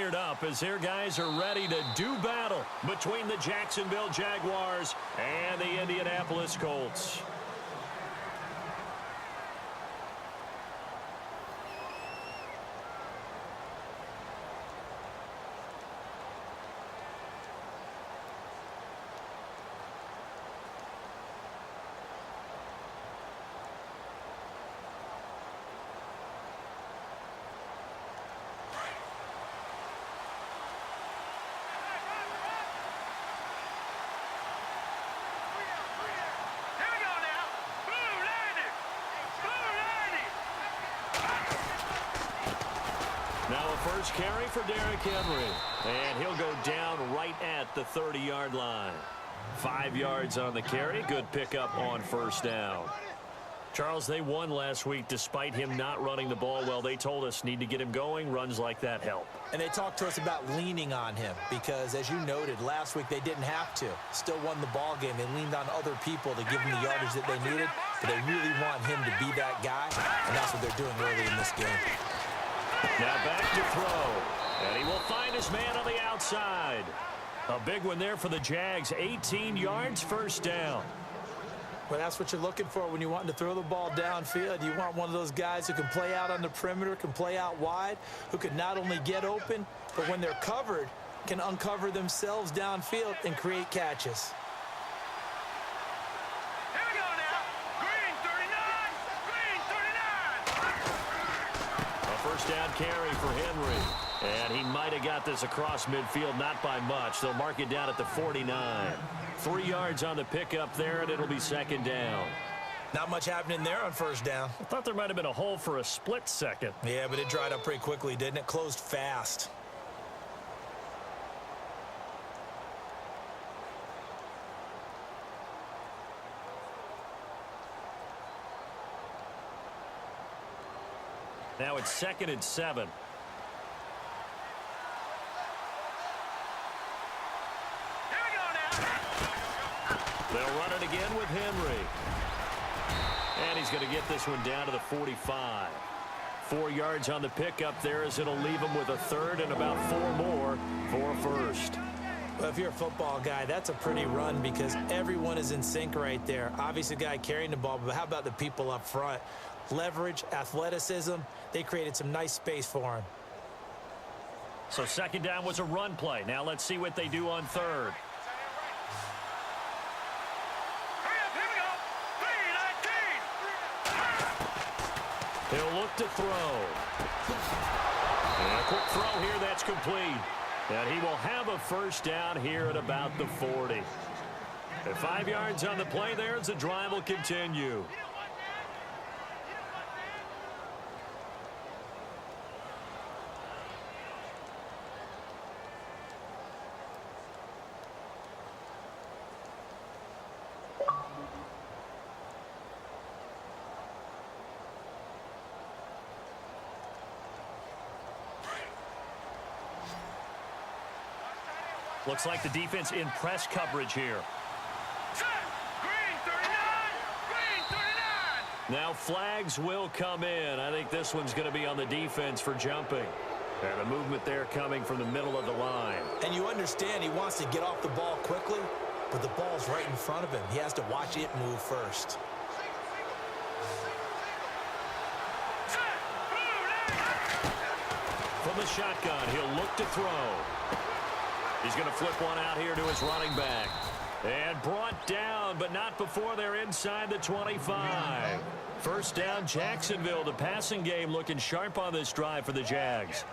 fired up as their guys are ready to do battle between the Jacksonville Jaguars and the Indianapolis Colts. Now a first carry for Derrick Henry. And he'll go down right at the 30-yard line. 5 yards on the carry. Good pickup on first down. Charles, they won last week despite him not running the ball well. They told us need to get him going. Runs like that help. And they talked to us about leaning on him because, as you noted, last week they didn't have to. Still won the ball game. They leaned on other people to give them the yardage that they needed. But they really want him to be that guy, and that's what they're doing early in this game. Now back to throw. And he will find his man on the outside. A big one there for the Jags. 18 yards, first down. Well, that's what you're looking for when you want to throw the ball downfield. You want one of those guys who can play out on the perimeter, can play out wide, who can not only get open, but when they're covered, can uncover themselves downfield and create catches. Here we go now. Green 39. Green 39. A first down carry for Henry. And he might have got this across midfield, not by much. They'll mark it down at the 49. 3 yards on the pickup there, and it'll be second down. Not much happening there on first down. I thought there might have been a hole for a split second. Yeah, but it dried up pretty quickly, didn't it? Closed fast. Now it's 2nd and 7. They'll run it again with Henry. And he's going to get this one down to the 45. 4 yards on the pickup there as it'll leave him with a third and about 4 more for a first. Well, if you're a football guy, that's a pretty run because everyone is in sync right there. Obviously, the guy carrying the ball, but how about the people up front? Leverage, athleticism, they created some nice space for him. So second down was a run play. Now let's see what they do on third. He'll look to throw. And a quick throw here, that's complete. And he will have a first down here at about the 40. At 5 yards on the play there as the drive will continue. Looks like the defense in press coverage here. Green 39. Green 39. Now flags will come in. I think this one's going to be on the defense for jumping. And a movement there coming from the middle of the line. And you understand he wants to get off the ball quickly, but the ball's right in front of him. He has to watch it move first. From the shotgun, he'll look to throw. He's going to flip one out here to his running back. And brought down, but not before they're inside the 25. First down, Jacksonville. The passing game looking sharp on this drive for the Jags.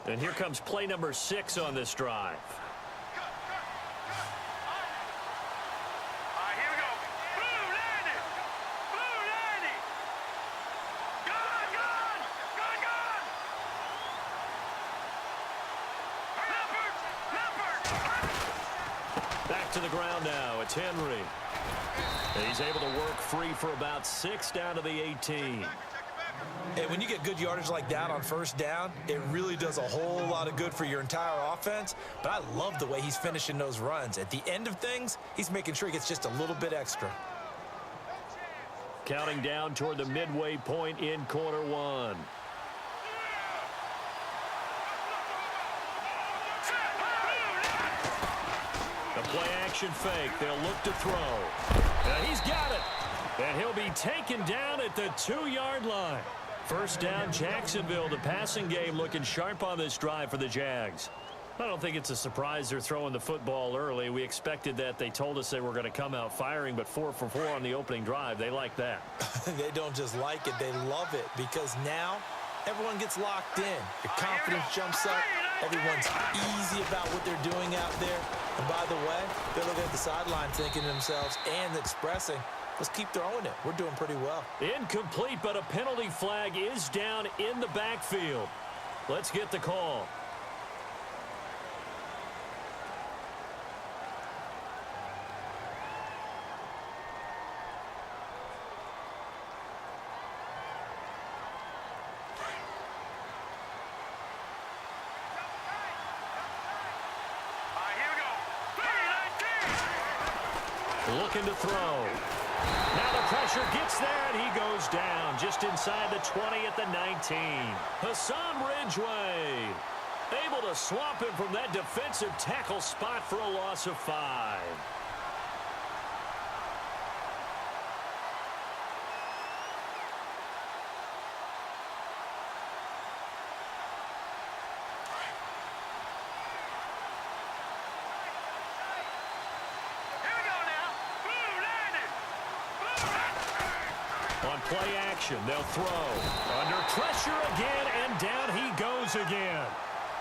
And here comes play number 6 on this drive. Back to the ground now. It's Henry. And he's able to work free for about 6 down to the 18. And when you get good yardage like that on first down, it really does a whole lot of good for your entire offense. But I love the way he's finishing those runs. At the end of things, he's making sure he gets just a little bit extra. Counting down toward the midway point in quarter one. The play-action fake. They'll look to throw. And he's got it. And he'll be taken down at the 2-yard line. First down, Jacksonville. The passing game looking sharp on this drive for the Jags. I don't think it's a surprise they're throwing the football early. We expected that. They told us they were going to come out firing, but 4 for 4 on the opening drive. They like that. They don't just like it. They love it because now everyone gets locked in. Your confidence jumps up. Everyone's easy about what they're doing out there. And by the way, they're looking at the sideline thinking to themselves and expressing, let's keep throwing it. We're doing pretty well. Incomplete, but a penalty flag is down in the backfield. Let's get the call. Looking to throw. Now the pressure gets there, and he goes down just inside the 20 at the 19. Hassan Ridgeway able to swamp him from that defensive tackle spot for a loss of 5. Play action, they'll throw. Under pressure again, and down he goes again.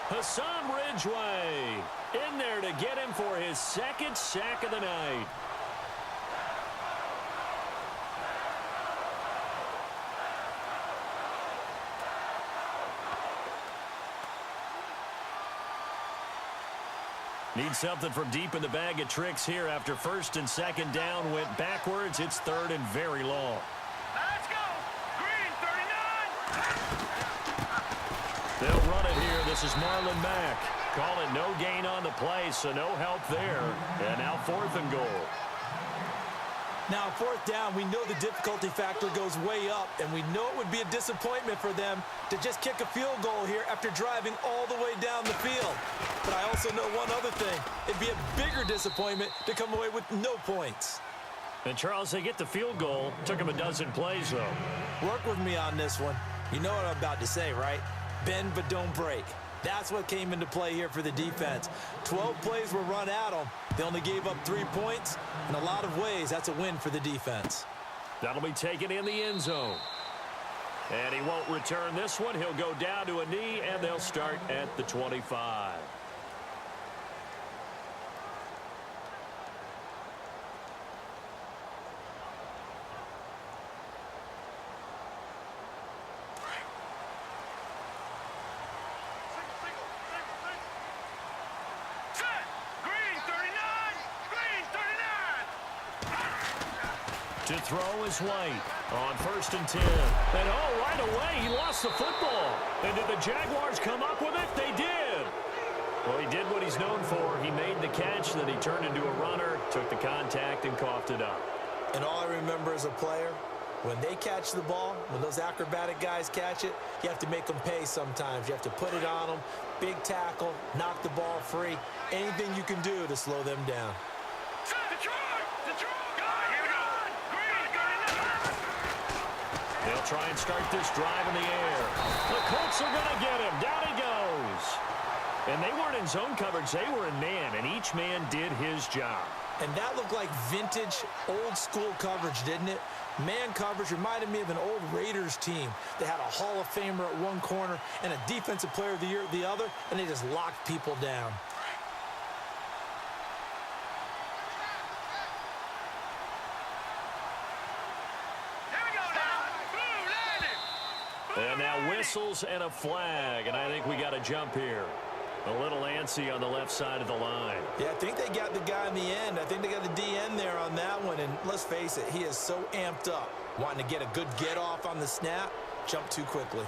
Hassan Ridgeway in there to get him for his 2nd sack of the night. Need something from deep in the bag of tricks here after 1st and 2nd down went backwards. It's 3rd and very long. Let's go! Green 39! They'll run it here. This is Marlon Mack. Call it no gain on the play, so no help there. And now 4th and goal. Now, 4th down, we know the difficulty factor goes way up, and we know it would be a disappointment for them to just kick a field goal here after driving all the way down the field. But I also know one other thing. It'd be a bigger disappointment to come away with no points. And, Charles, they get the field goal. Took them a dozen plays, though. Work with me on this one. You know what I'm about to say, right? Bend but don't break. That's what came into play here for the defense. 12 plays were run at them. They only gave up 3 points. In a lot of ways, that's a win for the defense. That'll be taken in the end zone. And he won't return this one. He'll go down to a knee, and they'll start at the 25. To throw is White on 1st and 10. And right away, he lost the football. And did the Jaguars come up with it? They did. Well, he did what he's known for. He made the catch, then he turned into a runner, took the contact, and coughed it up. And all I remember as a player, when they catch the ball, when those acrobatic guys catch it, you have to make them pay sometimes. You have to put it on them, big tackle, knock the ball free, anything you can do to slow them down. They'll try and start this drive in the air. The Colts are going to get him. Down he goes. And they weren't in zone coverage. They were in man, and each man did his job. And that looked like vintage, old-school coverage, didn't it? Man coverage reminded me of an old Raiders team. They had a Hall of Famer at one corner and a Defensive Player of the Year at the other, and they just locked people down. And now whistles and a flag, and I think we got a jump here. A little antsy on the left side of the line. Yeah, I think they got the guy in the end. I think they got the DN there on that one, and let's face it, he is so amped up, wanting to get a good get-off on the snap, jump too quickly.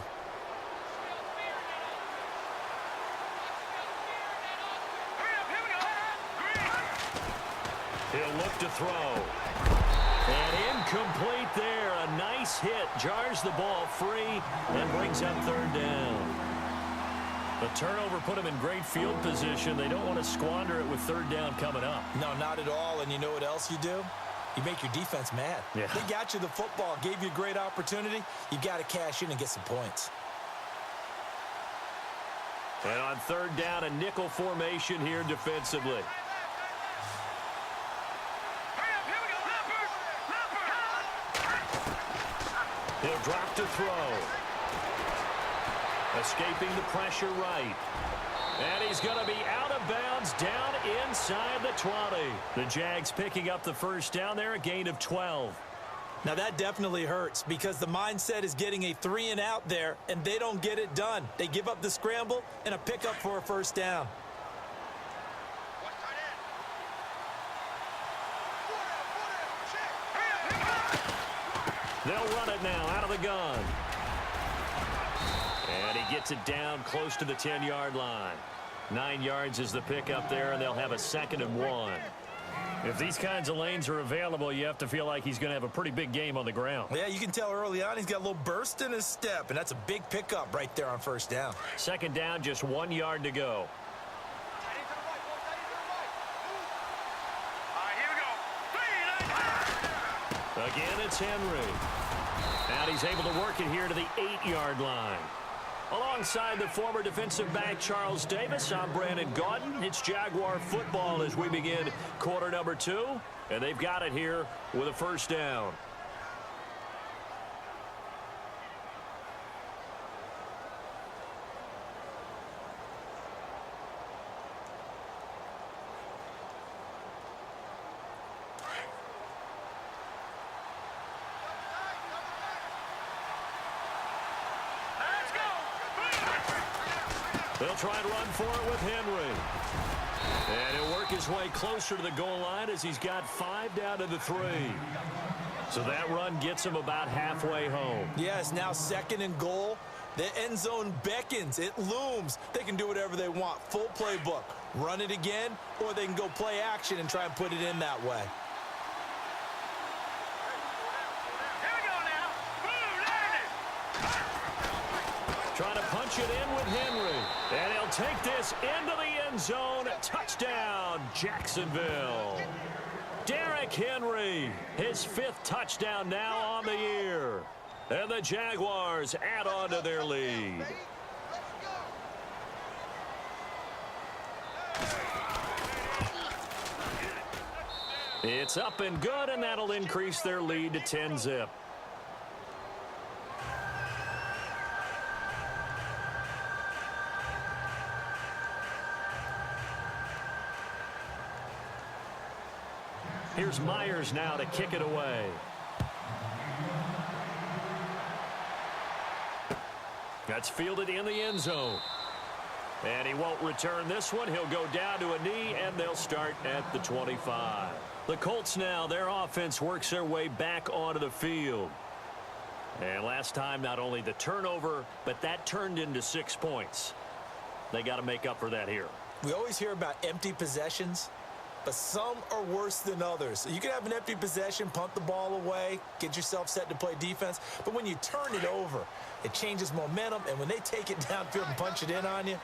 He'll look to throw. And incomplete there. A nice hit. Jars the ball free and brings up third down. The turnover put him in great field position. They don't want to squander it with third down coming up. No, not at all. And you know what else you do? You make your defense mad. Yeah. They got you the football, gave you a great opportunity. You got to cash in and get some points. And on third down, a nickel formation here defensively. He'll drop to throw. Escaping the pressure right. And he's going to be out of bounds down inside the 20. The Jags picking up the first down there, a gain of 12. Now that definitely hurts because the mindset is getting a 3-and-out there, and they don't get it done. They give up the scramble and a pickup for a first down. They'll run it now out of the gun. And he gets it down close to the 10-yard line. 9 yards is the pickup there, and they'll have a 2nd and 1. If these kinds of lanes are available, you have to feel like he's going to have a pretty big game on the ground. Yeah, you can tell early on he's got a little burst in his step, and that's a big pickup right there on first down. 2nd down, just 1 yard to go. Again, it's Henry. And he's able to work it here to the 8-yard line. Alongside the former defensive back Charles Davis, I'm Brandon Gaudin. It's Jaguar football as we begin quarter number 2. And they've got it here with a first down. They'll try and run for it with Henry. And he'll work his way closer to the goal line as he's got 5 down to the 3. So that run gets him about halfway home. Yeah, it's now 2nd and goal. The end zone beckons. It looms. They can do whatever they want. Full playbook. Run it again, or they can go play action and try and put it in that way. Trying to punch it in with Henry. And he'll take this into the end zone. Touchdown, Jacksonville. Derrick Henry, his 5th touchdown now on the year. And the Jaguars add on to their lead. It's up and good, and that'll increase their lead to 10-zip. Here's Myers now to kick it away. That's fielded in the end zone. And he won't return this one. He'll go down to a knee, and they'll start at the 25. The Colts now, their offense works their way back onto the field. And last time, not only the turnover, but that turned into 6 points. They got to make up for that here. We always hear about empty possessions, but some are worse than others. You can have an empty possession, punt the ball away, get yourself set to play defense. But when you turn it over, it changes momentum. And when they take it downfield and punch it in on you,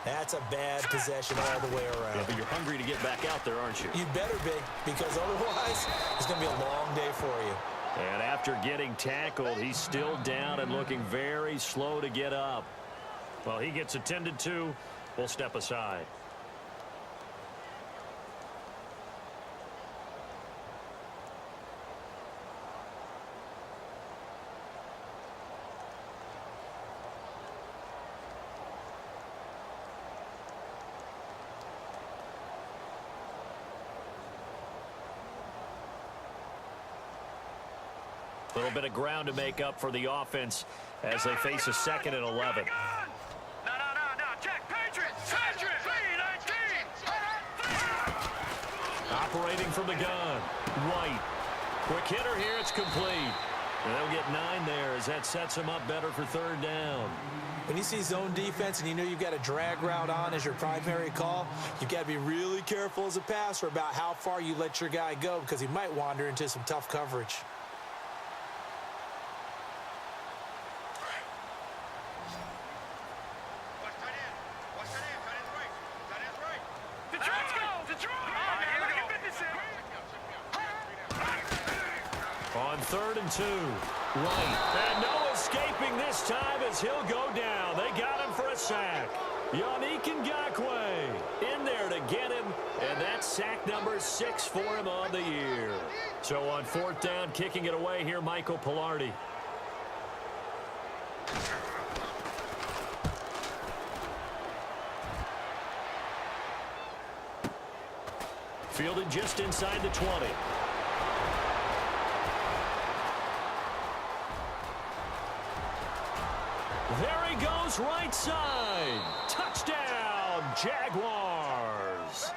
that's a bad possession all the way around. Yeah, but you're hungry to get back out there, aren't you? You better be, because otherwise it's going to be a long day for you. And after getting tackled, he's still down and looking very slow to get up. Well, he gets attended to. We'll step aside. A little bit of ground to make up for the offense as they face a 2nd and 11. No, check, Patriots, 319. Operating from the gun. White. Quick hitter here. It's complete. And they'll get 9 there as that sets them up better for third down. When you see zone defense and you know you've got a drag route on as your primary call, you've got to be really careful as a passer about how far you let your guy go because he might wander into some tough coverage. On 3rd and 2. Right. And no escaping this time as he'll go down. They got him for a sack. Yannick Ngakoue in there to get him. And that's sack number 6 for him on the year. So on 4th down, kicking it away here, Michael Pilardi. Fielded just inside the 20. There he goes, right side. Touchdown, Jaguars.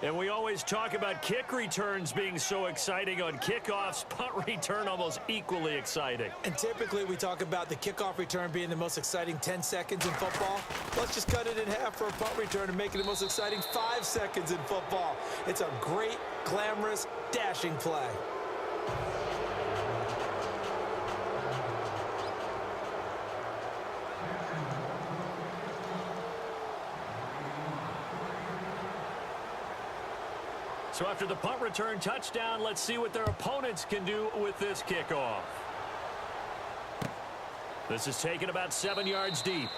And we always talk about kick returns being so exciting on kickoffs. Punt return almost equally exciting. And typically we talk about the kickoff return being the most exciting 10 seconds in football. Let's just cut it in half for a punt return and make it the most exciting 5 seconds in football. It's a great, glamorous, dashing play. So after the punt return touchdown, let's see what their opponents can do with this kickoff. This is taken about 7 yards deep.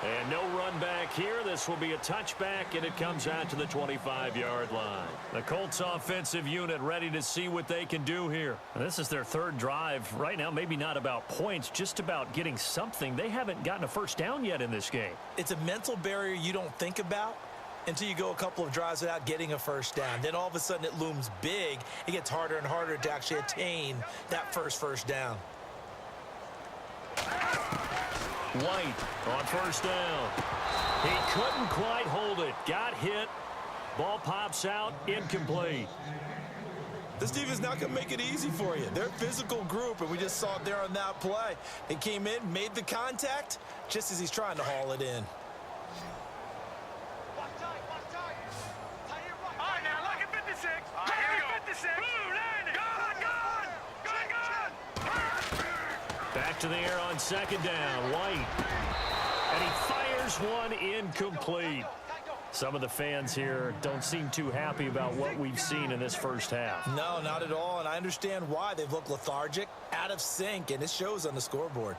And no run back here. This will be a touchback, and it comes out to the 25-yard line. The Colts offensive unit ready to see what they can do here. And this is their 3rd drive. Right now, maybe not about points, just about getting something. They haven't gotten a first down yet in this game. It's a mental barrier you don't think about until you go a couple of drives without getting a first down. Then all of a sudden it looms big. It gets harder and harder to actually attain that first down. White on 1st down. He couldn't quite hold it. Got hit. Ball pops out. Incomplete. This defense is not going to make it easy for you. They're a physical group, and we just saw it there on that play. They came in, made the contact, just as he's trying to haul it in. Back to the air on 2nd down. White. And he fires one incomplete. Some of the fans here don't seem too happy about what we've seen in this first half. No, not at all, and I understand why. They've looked lethargic, out of sync, and it shows on the scoreboard.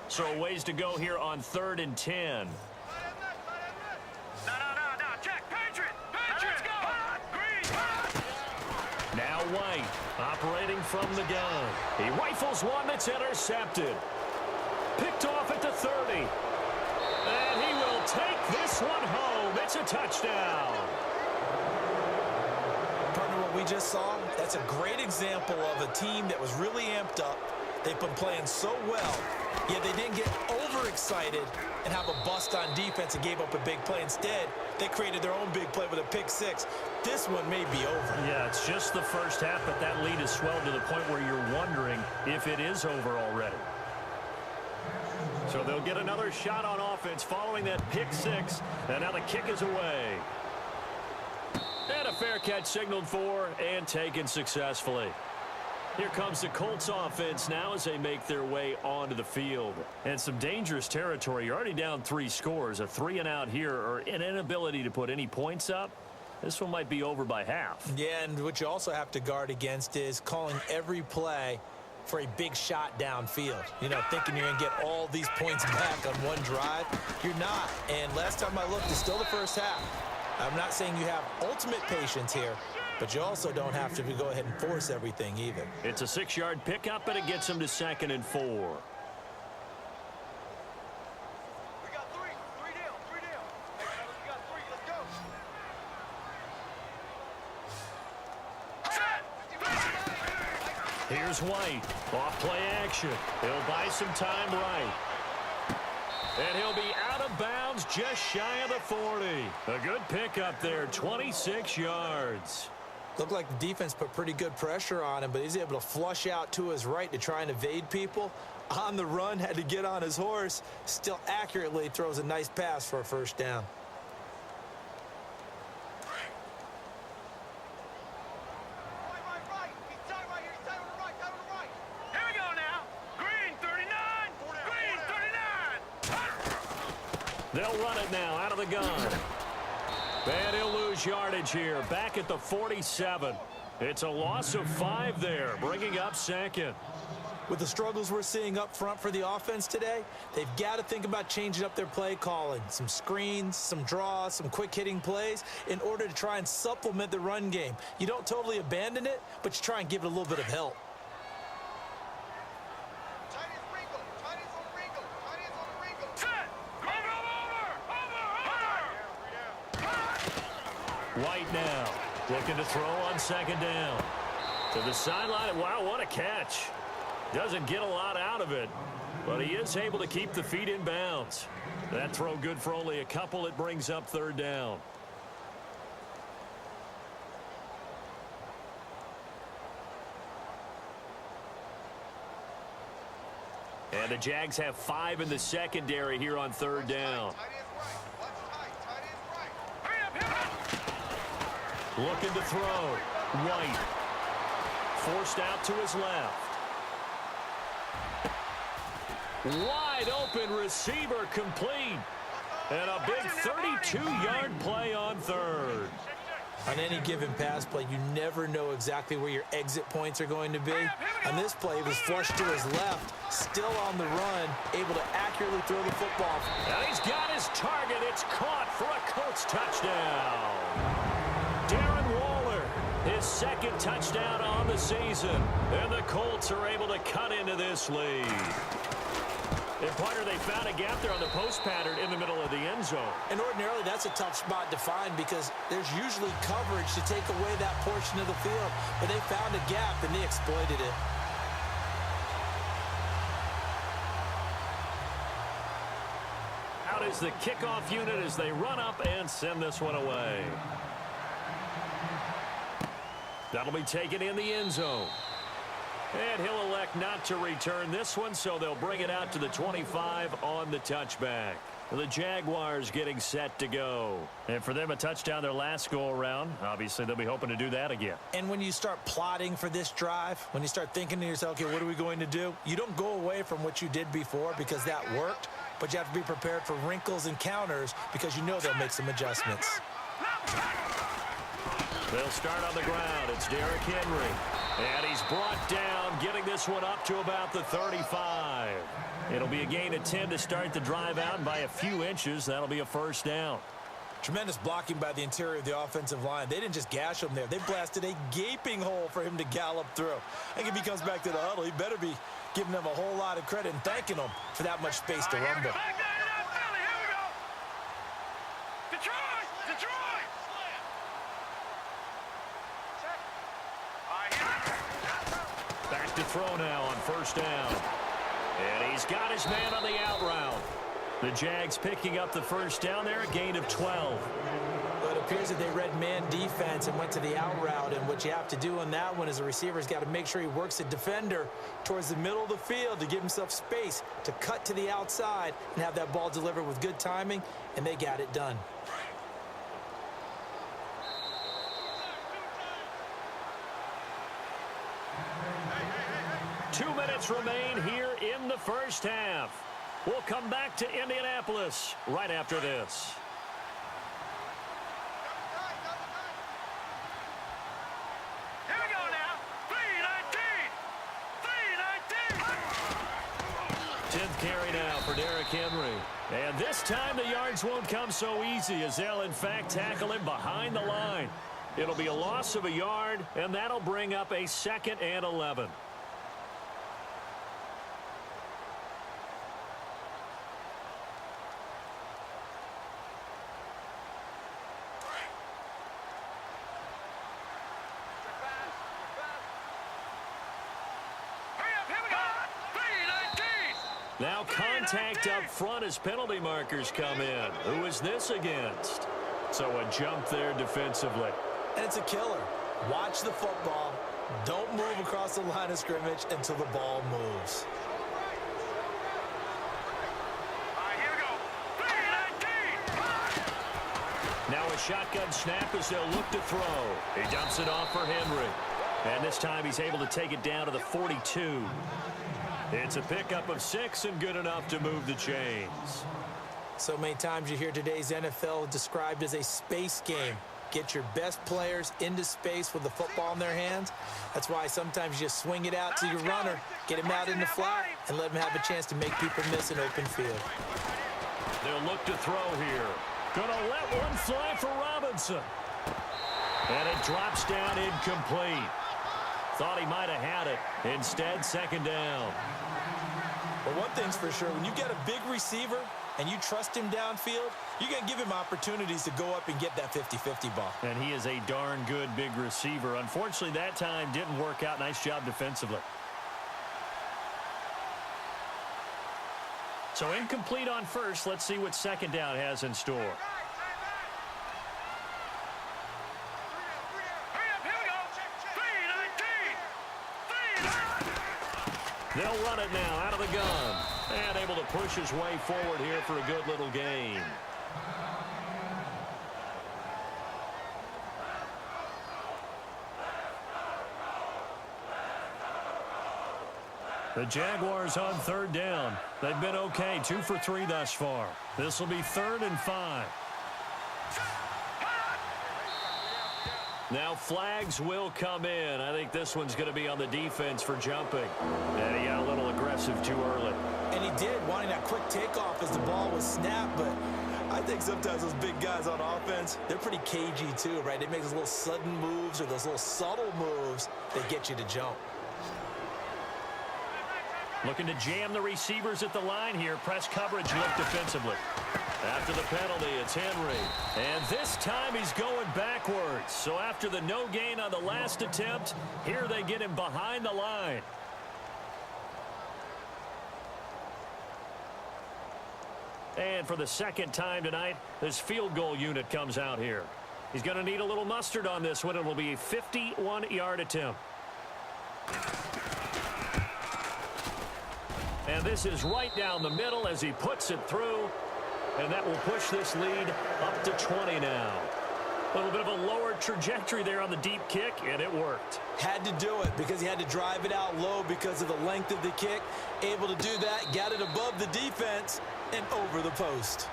So a ways to go here on 3rd and 10. No. Check. Patriot. Let's go. Green. Now White operating from the gun. He rifles one that's intercepted. Picked off at the 30. And he will take this one home. It's a touchdown. Partner, what we just saw, that's a great example of a team that was really amped up. They've been playing so well, yet they didn't get overexcited and have a bust on defense and gave up a big play. Instead, they created their own big play with a pick 6. This one may be over. Yeah, it's just the first half, but that lead has swelled to the point where you're wondering if it is over already. So they'll get another shot on offense following that pick 6, and now the kick is away. And a fair catch signaled for and taken successfully. Here comes the Colts offense now as they make their way onto the field. And some dangerous territory. You're already down 3 scores. A 3-and-out here or an inability to put any points up. This one might be over by half. Yeah, and what you also have to guard against is calling every play for a big shot downfield. You know, thinking you're going to get all these points back on one drive. You're not. And last time I looked, it's still the first half. I'm not saying you have ultimate patience here, but you also don't have to go ahead and force everything either. It's a 6-yard pickup, and it gets him to 2nd and 4. We got 3. 3 down. 3 down. Hey, fellas, we got 3. Let's go. Set. Here's White. Off play action. He'll buy some time right. And he'll be out of bounds just shy of the 40. A good pickup there, 26 yards. Looked like the defense put pretty good pressure on him, but he's able to flush out to his right to try and evade people. On the run, had to get on his horse. Still accurately throws a nice pass for a first down. Right. He's tied right here. He's tied on the right. Tied on the right. Here we go now. Green 39. Green 39. They'll run it now out of the gun. And he'll lose yardage here. Back at the 47. It's a loss of 5 there, bringing up second. With the struggles we're seeing up front for the offense today, they've got to think about changing up their play calling. Some screens, some draws, some quick-hitting plays in order to try and supplement the run game. You don't totally abandon it, but you try and give it a little bit of help. Tight is Ringo. Tight is on Ringo. Tight is on Ringo. Set. Over. White now, looking to throw on second down. To the sideline. Wow, what a catch. Doesn't get a lot out of it, but he is able to keep the feet in bounds. That throw good for only a couple. It brings up third down. And the Jags have 5 in the secondary here on third down. Tight is right. Watch tight. Tight is right. Hurry up. Looking to throw. White. Forced out to his left. Wide open receiver complete. And a big 32-yard play on third. On any given pass play, you never know exactly where your exit points are going to be. On this play, he was flushed to his left, still on the run, able to accurately throw the football. And he's got his target. It's caught for a Colts touchdown. Darren Waller, his second touchdown on the season. And the Colts are able to cut into this lead. And partner, they found a gap there on the post pattern in the middle of the end zone. And ordinarily, that's a tough spot to find because there's usually coverage to take away that portion of the field. But they found a gap, and they exploited it. Out is the kickoff unit as they run up and send this one away. That'll be taken in the end zone. And he'll elect not to return this one, so they'll bring it out to the 25 on the touchback. The Jaguars getting set to go. And for them, a touchdown their last go-around. Obviously, they'll be hoping to do that again. And when you start plotting for this drive, when you start thinking to yourself, okay, what are we going to do? You don't go away from what you did before because that worked, but you have to be prepared for wrinkles and counters because you know they'll make some adjustments. They'll start on the ground. It's Derrick Henry. And he's brought down, getting this one up to about the 35. It'll be a gain of 10 to start the drive out, and by a few inches, that'll be a first down. Tremendous blocking by the interior of the offensive line. They didn't just gash him there. They blasted a gaping hole for him to gallop through. I think if he comes back to the huddle, he better be giving them a whole lot of credit and thanking them for that much space to rumble. Back to throw now on first down. And he's got his man on the out route. The Jags picking up the first down there, a gain of 12. Well, it appears that they read man defense and went to the out route, and what you have to do on that one is the receiver's got to make sure he works the defender towards the middle of the field to give himself space to cut to the outside and have that ball delivered with good timing, and they got it done. Two minutes remain here in the first half. We'll come back to Indianapolis right after this. Here we go now. 3-19. 10th carry now for Derrick Henry. And this time the yards won't come so easy as they'll in fact tackle him behind the line. It'll be a loss of a yard, and that'll bring up a 2nd and 11. contact up front as penalty markers come in. Who is this against? So a jump there defensively. And it's a killer. Watch the football. Don't move across the line of scrimmage until the ball moves. Now a shotgun snap as they'll look to throw. He dumps it off for Henry. And this time he's able to take it down to the 42. It's a pickup of 6 and good enough to move the chains. So many times you hear today's NFL described as a space game. Get your best players into space with the football in their hands. That's why sometimes you just swing it out to your runner, get him out in the flat, and let him have a chance to make people miss an open field. They'll look to throw here. Gonna let one fly for Robinson. And it drops down incomplete. Thought he might have had it. Instead, second down. But one thing's for sure, when you get a big receiver and you trust him downfield, you're going to give him opportunities to go up and get that 50-50 ball. And he is a darn good big receiver. Unfortunately, that time didn't work out. Nice job defensively. So incomplete on first. Let's see what second down has in store. They'll run it now out of the gun. And able to push his way forward here for a good little gain. The Jaguars on third down. They've been okay, 2 for 3 thus far. This will be 3rd and 5. Now flags will come in. I think this one's going to be on the defense for jumping. And he got a little aggressive too early. And he did, wanting that quick takeoff as the ball was snapped. But I think sometimes those big guys on offense, they're pretty cagey too, right? They make those little sudden moves or those little subtle moves that get you to jump. Looking to jam the receivers at the line here. Press coverage look defensively. After the penalty, it's Henry. And this time he's going backwards. So after the no gain on the last attempt, here they get him behind the line. And for the second time tonight, this field goal unit comes out here. He's going to need a little mustard on this one. It will be a 51-yard attempt. And this is right down the middle as he puts it through. And that will push this lead up to 20 now. A little bit of a lower trajectory there on the deep kick, and it worked. Had to do it because he had to drive it out low because of the length of the kick. Able to do that, got it above the defense and over the post.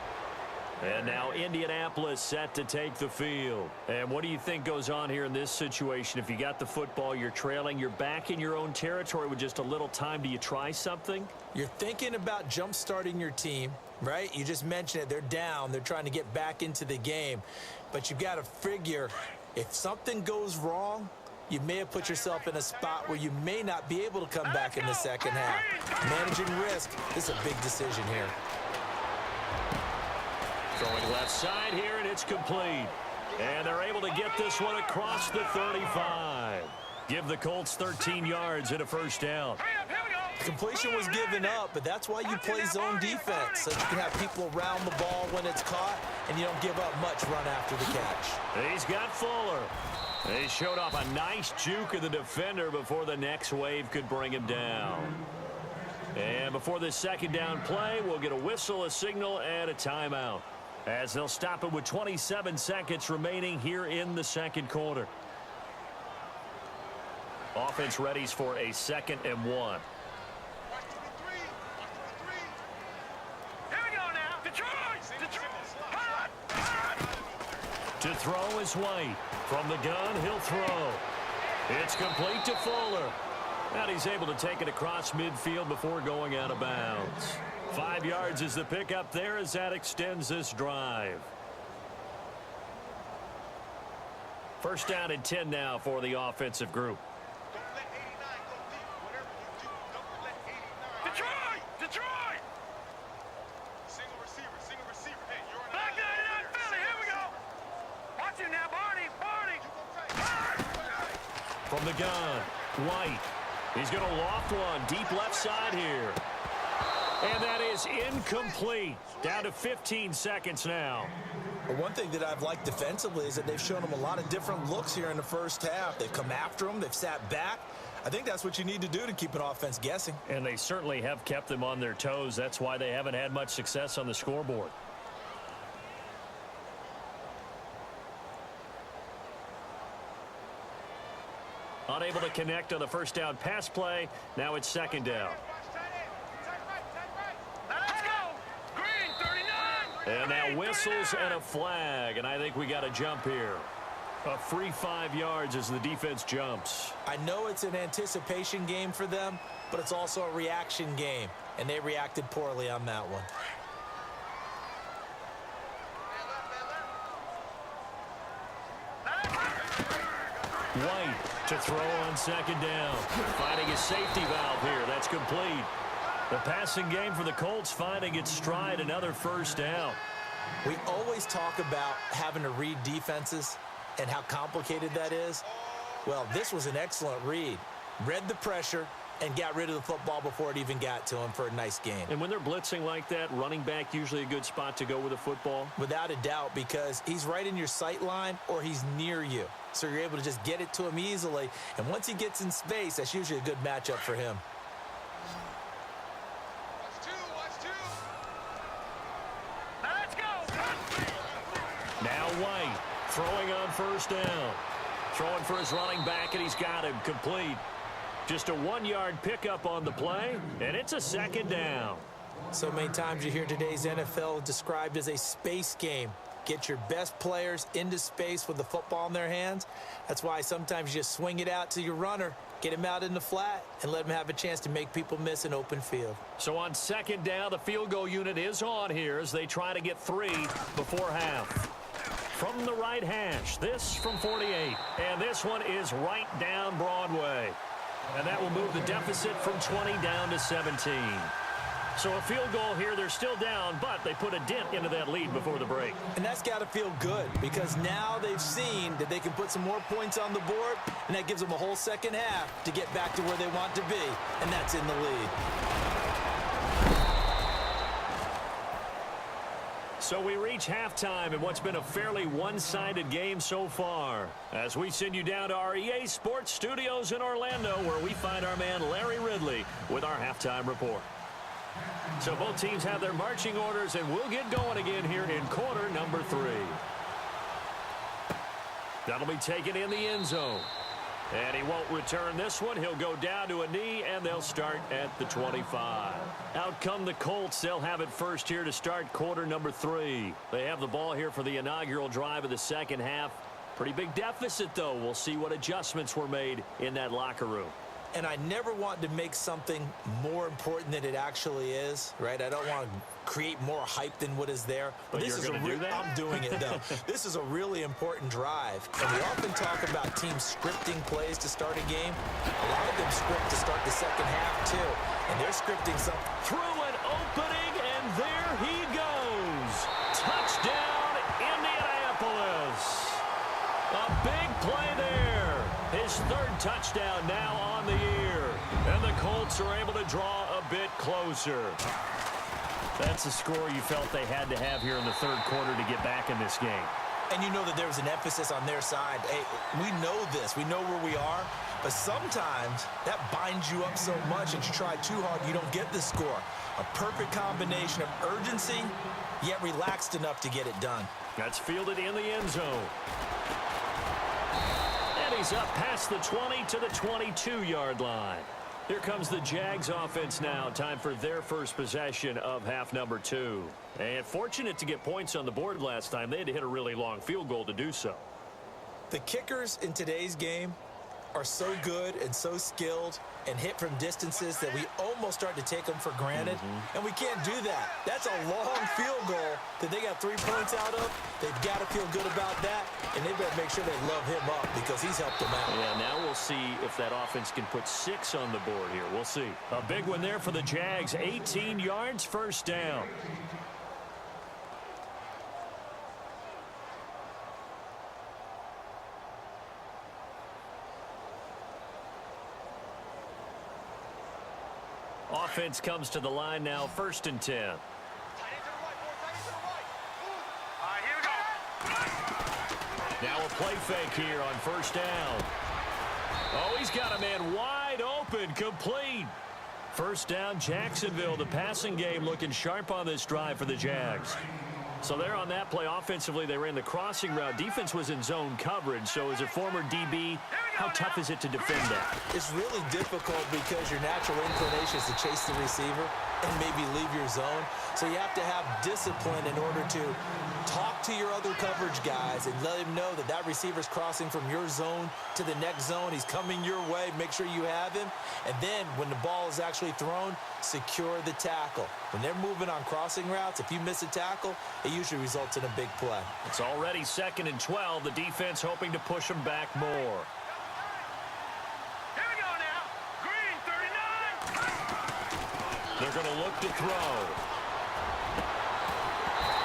And now Indianapolis set to take the field. And what do you think goes on here in this situation? If you got the football, you're trailing, you're back in your own territory with just a little time. Do you try something? You're thinking about jump-starting your team, right? You just mentioned it. They're down. They're trying to get back into the game. But you've got to figure if something goes wrong, you may have put yourself in a spot where you may not be able to come back in the second half. Managing risk, this is a big decision here. Throwing left side here, and it's complete. And they're able to get this one across the 35. Give the Colts 13 yards and a first down. Completion was given up, but that's why you play zone defense, so you can have people around the ball when it's caught, and you don't give up much run after the catch. He's got Fuller. He showed off a nice juke of the defender before the next wave could bring him down. And before this second down play, we'll get a whistle, a signal, and a timeout, as they'll stop it with 27 seconds remaining here in the second quarter. Offense readies for a 2nd and 1. To throw is White. From the gun, he'll throw. It's complete to Fuller. And he's able to take it across midfield before going out of bounds. 5 yards is the pickup there as that extends this drive. First down and 10 now for the offensive group. Detroit! Single receiver. Hey, you're on back there, Philly. Here we go. Watch it now, Barney. From the gun, White. He's going to loft one deep left side here. And that is incomplete. Down to 15 seconds now. But one thing that I've liked defensively is that they've shown them a lot of different looks here in the first half. They've come after them. They've sat back. I think that's what you need to do to keep an offense guessing. And they certainly have kept them on their toes. That's why they haven't had much success on the scoreboard. Unable to connect on the first down pass play. Now it's second down. Let's go! Green, 39! And now whistles and a flag. And I think we got a jump here. A free 5 yards as the defense jumps. I know it's an anticipation game for them, but it's also a reaction game, and they reacted poorly on that one. White to throw on second down. Finding a safety valve here. That's complete. The passing game for the Colts finding its stride, another first down. We always talk about having to read defenses and how complicated that is. Well, this was an excellent read. Read the pressure and got rid of the football before it even got to him for a nice gain. And when they're blitzing like that, running back usually a good spot to go with a football? Without a doubt, because he's right in your sight line or he's near you. So you're able to just get it to him easily. And once he gets in space, that's usually a good matchup for him. Watch two. Let's go! Now White throwing on first down. Throwing for his running back, and he's got him complete. Just a 1-yard pickup on the play, and it's a second down. So many times you hear today's NFL described as a space game. Get your best players into space with the football in their hands. That's why sometimes you just swing it out to your runner, get him out in the flat, and let him have a chance to make people miss an open field. So on second down, the field goal unit is on here as they try to get 3 before half. From the right hash, this from 48. And this one is right down Broadway. And that will move the deficit from 20 down to 17. So a field goal here, they're still down, but they put a dent into that lead before the break. And that's got to feel good because now they've seen that they can put some more points on the board, and that gives them a whole second half to get back to where they want to be, and that's in the lead. So we reach halftime in what's been a fairly one-sided game so far. As we send you down to our EA Sports Studios in Orlando, where we find our man Larry Ridley with our halftime report. So both teams have their marching orders, and we'll get going again here in quarter number 3. That'll be taken in the end zone. And he won't return this one. He'll go down to a knee, and they'll start at the 25. Out come the Colts. They'll have it first here to start quarter number 3. They have the ball here for the inaugural drive of the second half. Pretty big deficit, though. We'll see what adjustments were made in that locker room. And I never want to make something more important than it actually is, right? I don't want to create more hype than what is there. But this is a do that? I'm doing it, though. This is a really important drive. And we often talk about teams scripting plays to start a game. A lot of them script to start the second half, too. And they're scripting something. Through an opening, and there he goes. Touchdown, Indianapolis. A big play there. His 3rd touchdown now on the year. And the Colts are able to draw a bit closer. That's the score you felt they had to have here in the 3rd quarter to get back in this game. And you know that there was an emphasis on their side. Hey, we know this. We know where we are. But sometimes that binds you up so much that you try too hard, you don't get the score. A perfect combination of urgency, yet relaxed enough to get it done. That's fielded in the end zone. And he's up past the 20 to the 22-yard line. Here comes the Jags offense now. Time for their first possession of half number 2. And fortunate to get points on the board last time. They had to hit a really long field goal to do so. The kickers in today's game are so good and so skilled and hit from distances that we almost start to take them for granted. And we can't do that. That's a long field goal that they got 3 points out of. They've got to feel good about that, and they better make sure they love him up because he's helped them out. Yeah, now we'll see if that offense can put 6 on the board here. We'll see. A big one there for the Jags. 18 yards, first down. Offense comes to the line now, 1st and 10. Tight end to the right, boy. Tight end to the right. All right, here we go. Now a play fake here on 1st down. Oh, he's got a man wide open, complete. 1st down, Jacksonville. The passing game looking sharp on this drive for the Jags. So there on that play, offensively, they ran the crossing route. Defense was in zone coverage. So as a former DB, how tough is it to defend that? It's really difficult because your natural inclination is to chase the receiver and maybe leave your zone. So you have to have discipline in order to talk to your other coverage guys and let him know that that receiver's crossing from your zone to the next zone. He's coming your way. Make sure you have him. And then when the ball is actually thrown, secure the tackle. When they're moving on crossing routes, if you miss a tackle, it usually results in a big play. It's already 2nd and 12. The defense hoping to push them back more. Here we go now. Green, 39. They're going to look to throw.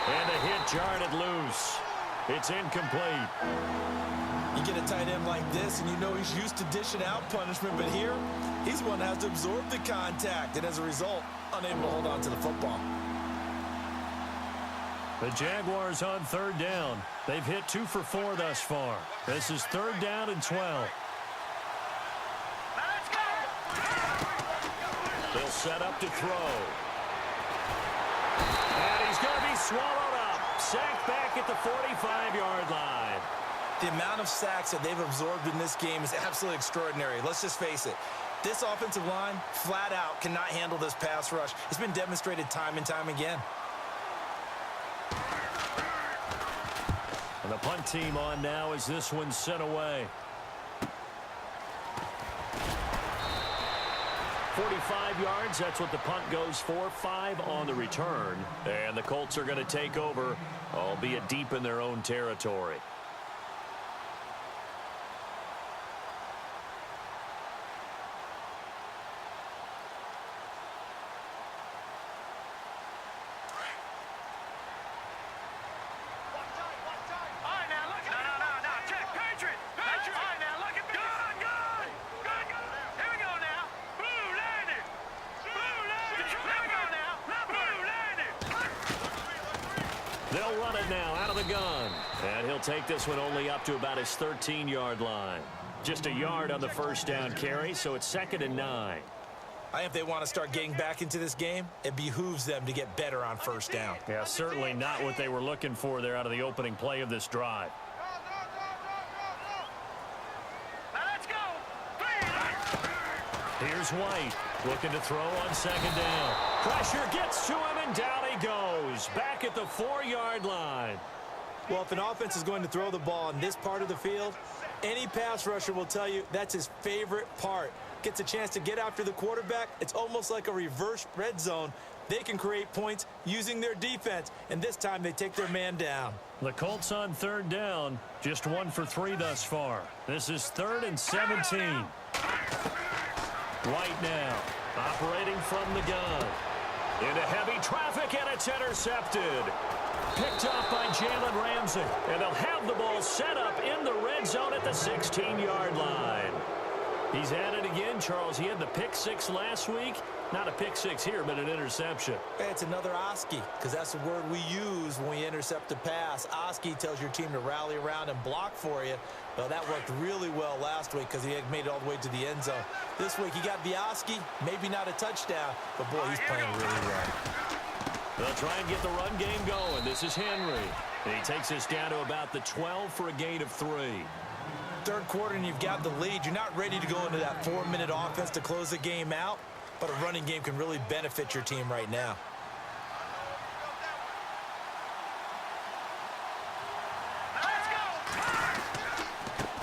And a hit jarred it loose. It's incomplete. You get a tight end like this, and you know he's used to dishing out punishment, but here, he's one that has to absorb the contact, and as a result, unable to hold on to the football. The Jaguars on 3rd down. They've hit 2 for 4 thus far. This is 3rd down and 12. Now let's go. They'll set up to throw. And he's going to be swallowed up. Sacked back at the 45-yard line. The amount of sacks that they've absorbed in this game is absolutely extraordinary. Let's just face it. This offensive line, flat out, cannot handle this pass rush. It's been demonstrated time and time again. And the punt team on now as this one's sent away. 45 yards, that's what the punt goes for. 5 on the return. And the Colts are going to take over, albeit deep in their own territory. All right, now look at me. No. Check. Patriot. All right, now look at me. Good. Here we go now. Blue landed. Here we go now. Blue landed. They'll run it now out of the gun. And he'll take this one only up to about his 13-yard line. Just a yard on the 1st down carry, so it's 2nd and 9. I think if they want to start getting back into this game, it behooves them to get better on 1st down. Yeah, certainly not what they were looking for there out of the opening play of this drive. Now let's go. Here's White looking to throw on 2nd down. Pressure gets to him, and down he goes. Back at the 4-yard line. Well, if an offense is going to throw the ball in this part of the field, any pass rusher will tell you that's his favorite part. Gets a chance to get after the quarterback. It's almost like a reverse red zone. They can create points using their defense, and this time they take their man down. The Colts on 3rd down, just 1 for 3 thus far. This is 3rd and 17. White now, operating from the gun. Into heavy traffic, and it's intercepted. Picked off by Jalen Ramsey, and they'll have the ball set up in the red zone at the 16-yard line. He's at it again, Charles. He had the pick 6 last week. Not a pick 6 here, but an interception. Hey, it's another Oski, because that's the word we use when we intercept a pass. Oski tells your team to rally around and block for you. Well, that worked really well last week because he had made it all the way to the end zone. This week, he got the Oski, maybe not a touchdown, but boy, he's playing really well. They'll try and get the run game going. This is Henry. And he takes us down to about the 12 for a gain of 3. 3rd quarter and you've got the lead. You're not ready to go into that 4-minute offense to close the game out, but a running game can really benefit your team right now.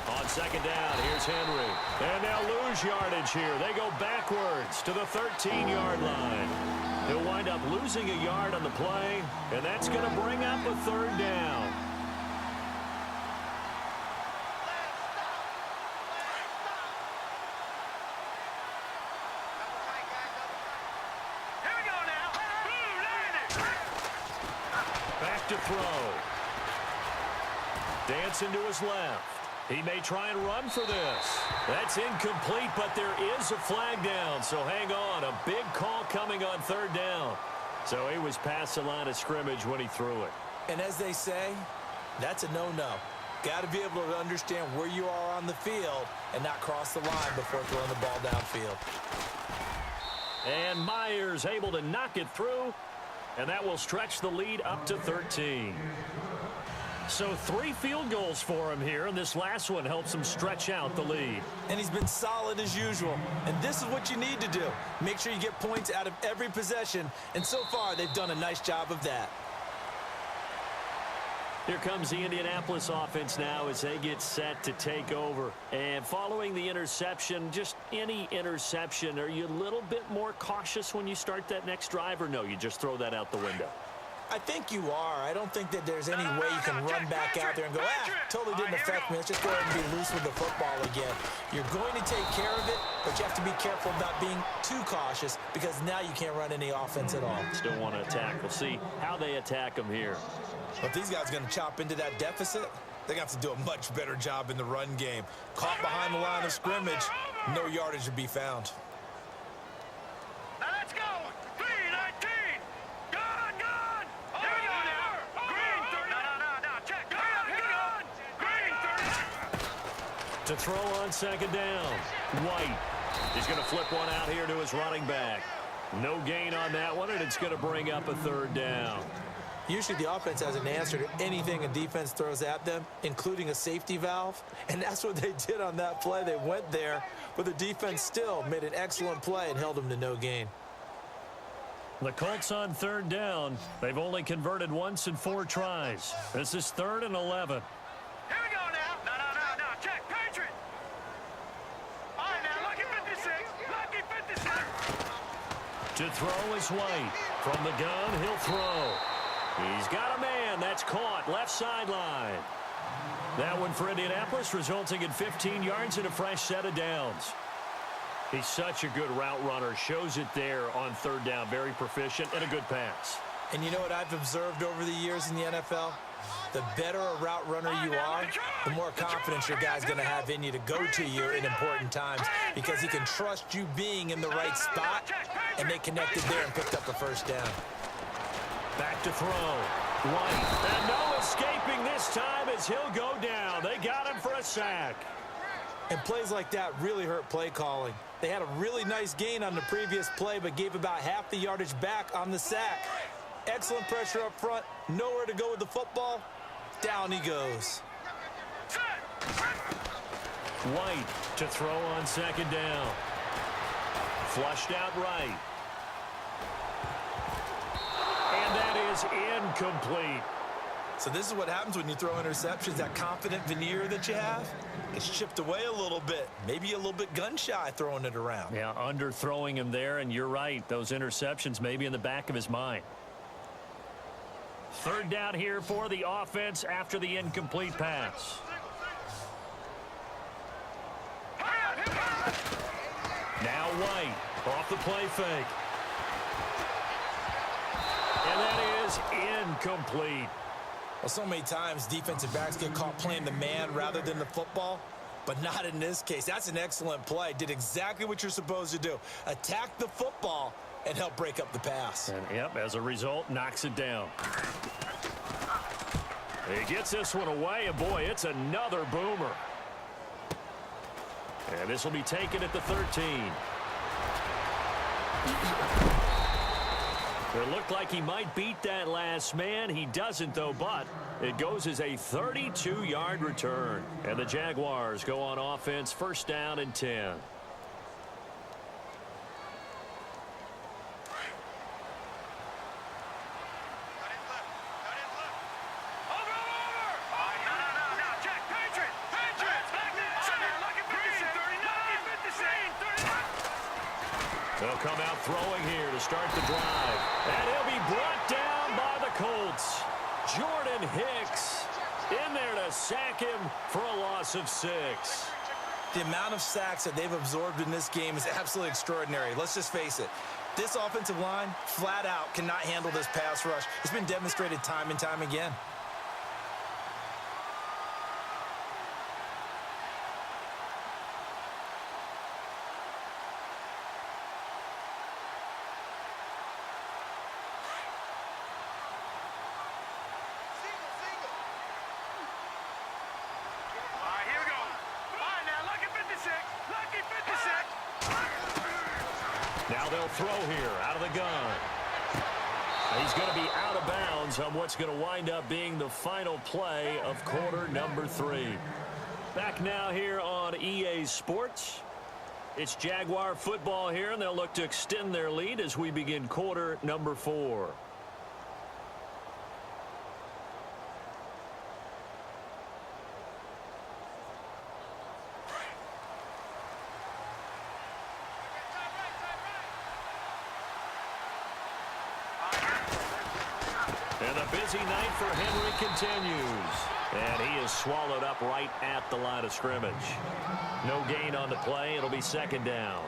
On 2nd down, here's Henry. And they'll lose yardage here. They go backwards to the 13-yard line. He'll wind up losing a yard on the play, and that's going to bring up a 3rd down. Back to throw. Dancing to his left. He may try and run for this. That's incomplete, but there is a flag down, so hang on. A big call coming on third down. So he was past the line of scrimmage when he threw it. And as they say, that's a no-no. Got to be able to understand where you are on the field and not cross the line before throwing the ball downfield. And Myers able to knock it through, and that will stretch the lead up to 13. So 3 field goals for him here, and this last one helps him stretch out the lead. And he's been solid as usual. And this is what you need to do. Make sure you get points out of every possession. And so far, they've done a nice job of that. Here comes the Indianapolis offense now as they get set to take over. And following the interception, just any interception, are you a little bit more cautious when you start that next drive, or no, you just throw that out the window? I think you are. I don't think that there's any way you can run back out there and go, totally didn't affect me. Let's just go ahead and be loose with the football again. You're going to take care of it, but you have to be careful about being too cautious because now you can't run any offense at all. Still want to attack. We'll see how they attack them here. But these guys are going to chop into that deficit. They're going to have to do a much better job in the run game. Caught behind the line of scrimmage, no yardage to be found. Now let's go. 3-19. Gone. Here we go now. Green 30. No. Check. Gone. Green 30. To throw on second down. White. He's going to flip one out here to his running back. No gain on that one, and it's going to bring up a third down. Usually the offense has an answer to anything a defense throws at them, including a safety valve. And that's what they did on that play. They went there, but the defense still made an excellent play and held them to no gain. The Colts on third down. They've only converted once in 4 tries. This is 3rd and 11. Here we go now. No. Check. Patriot. All right, now. Lucky 56. Lucky 56. To throw is White. From the gun, he'll throw. He's got a man. That's caught. Left sideline. That one for Indianapolis, resulting in 15 yards and a fresh set of downs. He's such a good route runner. Shows it there on third down. Very proficient and a good pass. And you know what I've observed over the years in the NFL? The better a route runner you are, the more confidence your guy's going to have in you to go to you in important times because he can trust you being in the right spot, and they connected there and picked up a first down. Back to throw. White. And no escaping this time as he'll go down. They got him for a sack. And plays like that really hurt play calling. They had a really nice gain on the previous play, but gave about half the yardage back on the sack. Excellent pressure up front. Nowhere to go with the football. Down he goes. White to throw on second down. Flushed out right. And that is incomplete. So this is what happens when you throw interceptions. That confident veneer that you have, it's chipped away a little bit. Maybe a little bit gun-shy throwing it around. Yeah, underthrowing him there, and you're right. Those interceptions may be in the back of his mind. Third down here for the offense after the incomplete pass. Now White off the play fake. And that is incomplete. Well, so many times defensive backs get caught playing the man rather than the football, but not in this case. That's an excellent play. Did exactly what you're supposed to do. Attack the football and help break up the pass. And, yep, as a result, knocks it down. He gets this one away, and boy, it's another boomer. And this will be taken at the 13. It looked like he might beat that last man. He doesn't, though, but it goes as a 32-yard return. And the Jaguars go on offense, first down and 10. They'll come out throwing here to start the drive. And he'll be brought down by the Colts. Jordan Hicks in there to sack him for a loss of 6. The amount of sacks that they've absorbed in this game is absolutely extraordinary. Let's just face it. This offensive line, flat out, cannot handle this pass rush. It's been demonstrated time and time again. Now they'll throw here out of the gun. He's going to be out of bounds on what's going to wind up being the final play of quarter number 3. Back now here on EA Sports. It's Jaguar football here, and they'll look to extend their lead as we begin quarter number 4. And the busy night for Henry continues. And he is swallowed up right at the line of scrimmage. No gain on the play. It'll be second down.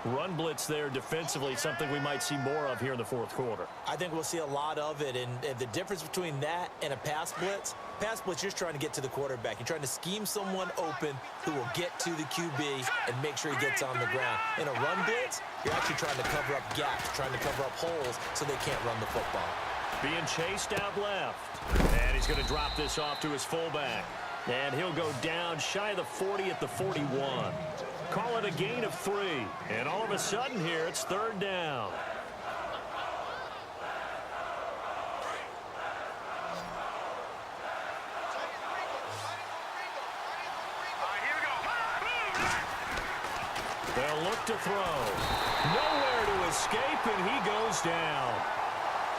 Run blitz there defensively, something we might see more of here in the fourth quarter. I think we'll see a lot of it. And the difference between that and a pass blitz, you're just trying to get to the quarterback. You're trying to scheme someone open who will get to the QB and make sure he gets on the ground. In a run blitz, you're actually trying to cover up gaps, trying to cover up holes so they can't run the football. Being chased out left. And he's going to drop this off to his fullback. And he'll go down shy of the 40 at the 41. Call it a gain of 3. And all of a sudden here, it's third down. They'll look to throw. Nowhere to escape, and he goes down.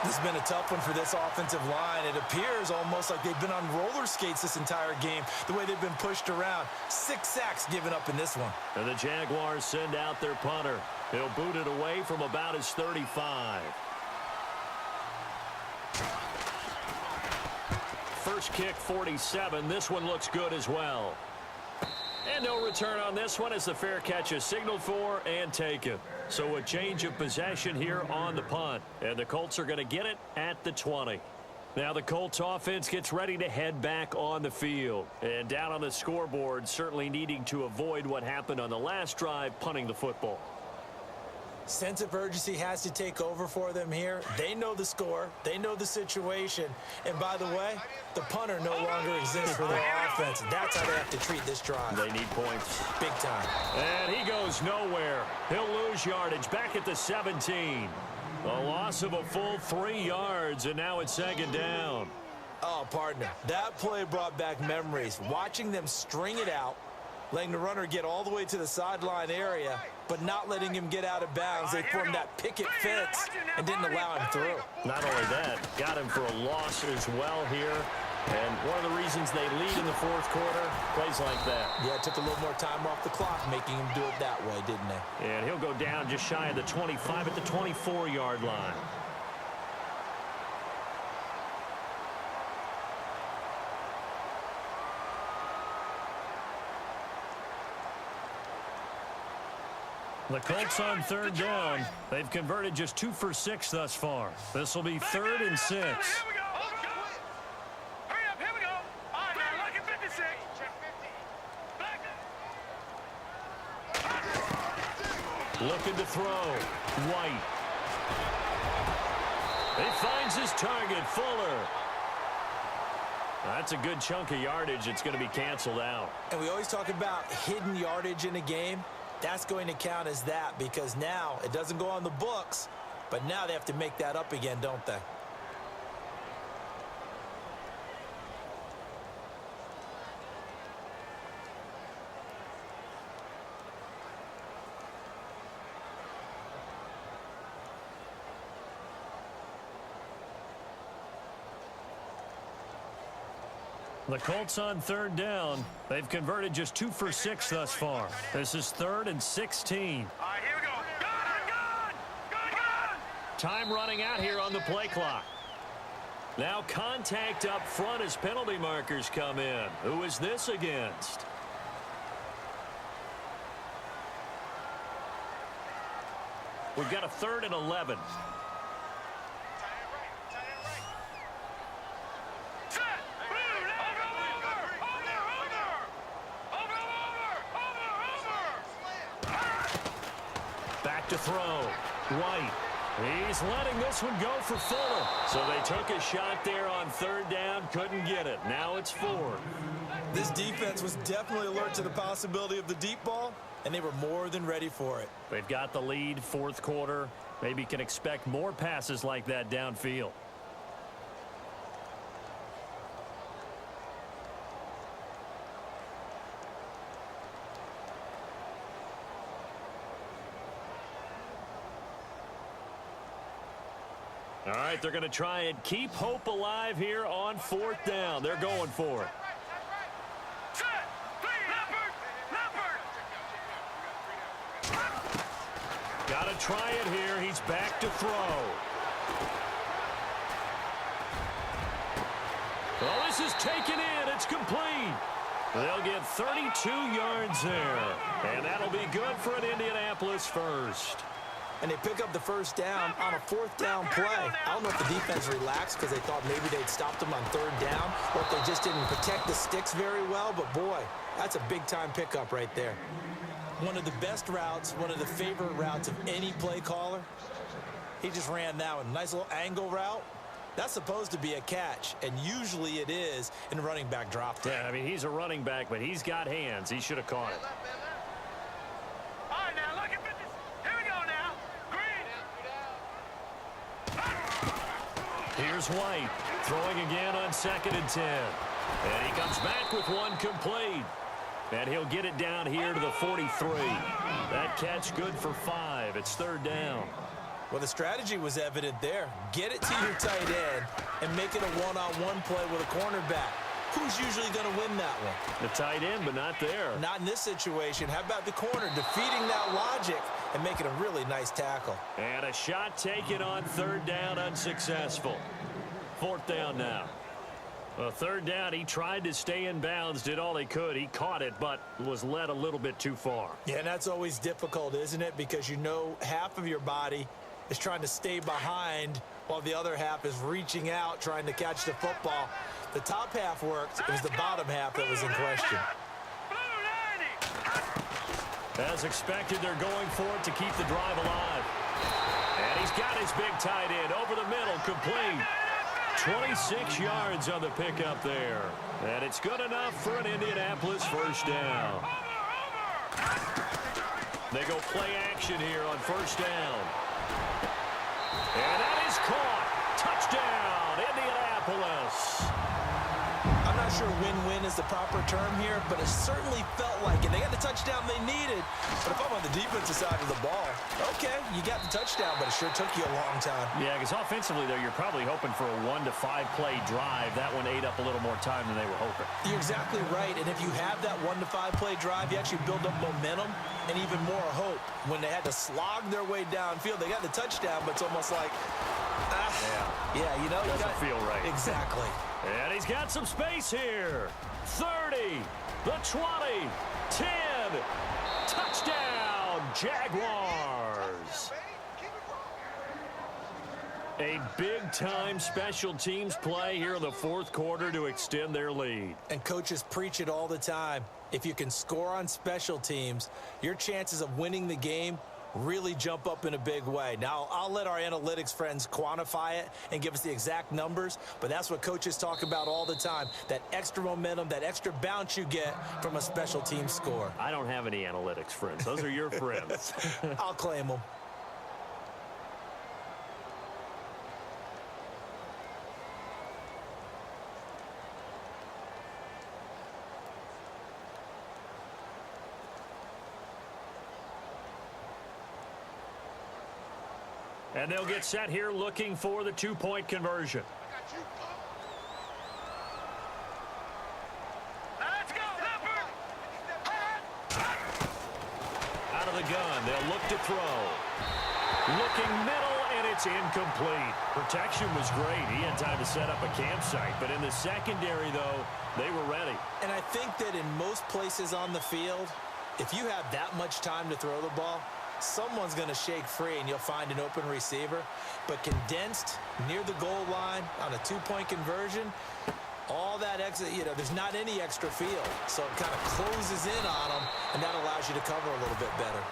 This has been a tough one for this offensive line. It appears almost like they've been on roller skates this entire game, the way they've been pushed around. 6 sacks given up in this one. And the Jaguars send out their punter. He'll boot it away from about his 35. First kick, 47. This one looks good as well. And no return on this one as the fair catch is signaled for and taken. So a change of possession here on the punt. And the Colts are going to get it at the 20. Now the Colts offense gets ready to head back on the field. And down on the scoreboard, certainly needing to avoid what happened on the last drive, punting the football. Sense of urgency has to take over for them here. They know the score. They know the situation. And by the way, the punter no longer exists for their offense. That's how they have to treat this drive. They need points. Big time. And he goes nowhere. He'll lose yardage back at the 17. A loss of a full 3 yards, and now it's second down. Oh, partner, that play brought back memories. Watching them string it out, letting the runner get all the way to the sideline area, but not letting him get out of bounds. They formed that picket fence and didn't allow him through. Not only that, got him for a loss as well here. And one of the reasons they lead in the fourth quarter, plays like that. Yeah, it took a little more time off the clock, making him do it that way, didn't they? And he'll go down just shy of the 25 at the 24-yard line. The Colts on third down. They've converted just 2 for 6 thus far. This will be 3rd and 6. Here we go. Hurry up, here we go. All right, now look at 56. Back. Looking to throw. White. He finds his target, Fuller. That's a good chunk of yardage. It's going to be canceled out. And we always talk about hidden yardage in a game. That's going to count as that because now it doesn't go on the books, but now they have to make that up again, don't they? The Colts on third down. They've converted just 2 for 6 thus far. This is 3rd and 16. All right, here we go. Gun! Time running out here on the play clock. Now contact up front as penalty markers come in. Who is this against? We've got a 3rd and 11. To throw. White. He's letting this one go for Fuller. So they took a shot there on third down, couldn't get it. Now it's 4. This defense was definitely alert to the possibility of the deep ball, and they were more than ready for it. They've got the lead, fourth quarter. Maybe can expect more passes like that downfield. All right, they're going to try and keep hope alive here on fourth down. They're going for it. Got to try it here. He's back to throw. Well, this is taken in. It's complete. They'll get 32 yards there. And that'll be good for an Indianapolis first. And they pick up the first down on a fourth down play. I don't know if the defense relaxed because they thought maybe they'd stopped them on third down, or if they just didn't protect the sticks very well. But, boy, that's a big-time pickup right there. One of the best routes, one of the favorite routes of any play caller. He just ran that one. Nice little angle route. That's supposed to be a catch, and usually it is in running back drop. Yeah, I mean, he's a running back, but he's got hands. He should have caught it. All right, now look at this. Here we go now. Green. Here's White throwing again on 2nd and 10. And he comes back with one complete. And he'll get it down here to the 43. That catch good for 5. It's third down. Well, the strategy was evident there. Get it to your tight end and make it a one-on-one play with a cornerback. Who's usually going to win that one? The tight end, but not there. Not in this situation. How about the corner defeating that logic and making a really nice tackle? And a shot taken on third down, unsuccessful. Fourth down now. Well, third down, he tried to stay in bounds, did all he could. He caught it, but was led a little bit too far. Yeah, and that's always difficult, isn't it? Because you know half of your body is trying to stay behind while the other half is reaching out, trying to catch the football. The top half worked. It was the bottom half that was in question. As expected, they're going for it to keep the drive alive. And he's got his big tight end over the middle, complete. 26 yards on the pickup there. And it's good enough for an Indianapolis first down. They go play action here on first down. And that is caught. Touchdown, Indianapolis. I'm not sure win-win is the proper term here, but it certainly felt like it. They got the touchdown they needed. But if I'm on the defensive side of the ball, okay, you got the touchdown, but it sure took you a long time. Yeah, because offensively, though, you're probably hoping for a 1 to 5 play drive. That one ate up a little more time than they were hoping. You're exactly right. And if you have that 1 to 5 play drive, you actually build up momentum and even more hope. When they had to slog their way downfield, they got the touchdown, but it's almost like, yeah, you know, doesn't feel right. Exactly. And he's got some space here. 30, the 20, 10, touchdown, Jaguars. A big-time special teams play here in the fourth quarter to extend their lead. And coaches preach it all the time. If you can score on special teams, your chances of winning the game really jump up in a big way. Now, I'll let our analytics friends quantify it and give us the exact numbers, but that's what coaches talk about all the time, that extra momentum, that extra bounce you get from a special team score. I don't have any analytics friends. Those are your friends. I'll claim them. And they'll get set here looking for the two-point conversion. Let's go, Leopard! Out of the gun, they'll look to throw. Looking middle, and it's incomplete. Protection was great. He had time to set up a campsite. But in the secondary, though, they were ready. And I think that in most places on the field, if you have that much time to throw the ball, someone's going to shake free and you'll find an open receiver. But condensed near the goal line on a two-point conversion, all that exit, there's not any extra field. So it kind of closes in on them, and that allows you to cover a little bit better.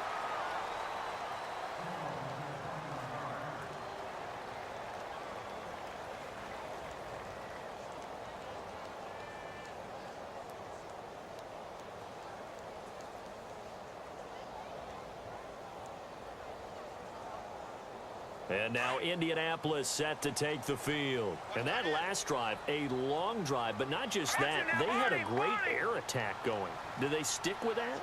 And now Indianapolis set to take the field. And that last drive, a long drive, but not just that. They had a great air attack going. Do they stick with that?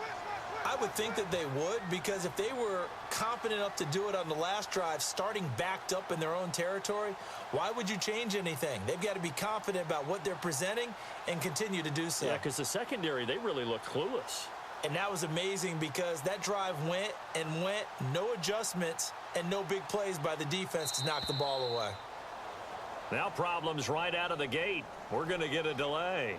I would think that they would, because if they were competent enough to do it on the last drive, starting backed up in their own territory, why would you change anything? They've got to be confident about what they're presenting and continue to do so. Yeah, because the secondary, they really looked clueless. And that was amazing because that drive went and went, no adjustments and no big plays by the defense to knock the ball away. Now problems right out of the gate. We're going to get a delay.